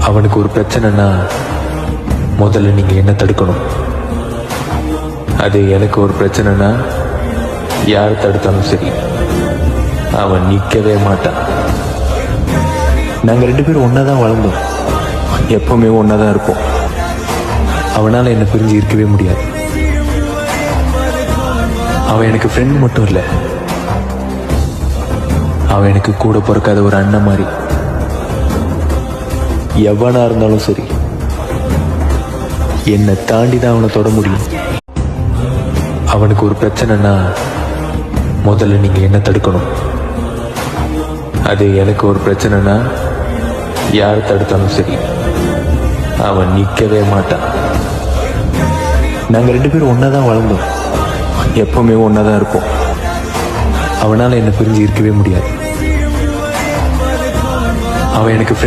அவனுக்கு ஒரு பிரச்சனைனா முதல்ல நீங்க என்ன தடுக்கணும். அது எனக்கு ஒரு பிரச்சனைனா யார் தடுத்தாலும் சரி அவன் நிற்கவே மாட்டான். நாங்க 2 பேரும் ஒன்னாதான் வளர்ந்தோம், எப்பவுமே ஒன்னாதான் இருப்போம். அவனால என்ன பிரிஞ்சு இருக்கவே முடியாது. அவன் எனக்கு ஃப்ரெண்ட் மட்டும் இல்லை, அவன் எனக்கு கூட பிறக்காத ஒரு அண்ணன் மாதிரி. எவனா இருந்தாலும் சரி என்னை தாண்டி தான் அவனை தொட முடியும். அவனுக்கு ஒரு பிரச்சனைனா முதல்ல நீங்க என்ன தடுக்கணும். அது எனக்கு ஒரு பிரச்சனைனா யார் தடுத்தாலும் சரி அவன் நிற்கவே மாட்டான். நாங்க 2 பேரும் ஒன்னாதான் வளர்ந்தோம், எப்பவுமே ஒன்னாதான் இருப்போம். அவனால என்ன பிரிஞ்சு இருக்கவே முடியாது. அவன் எனக்கு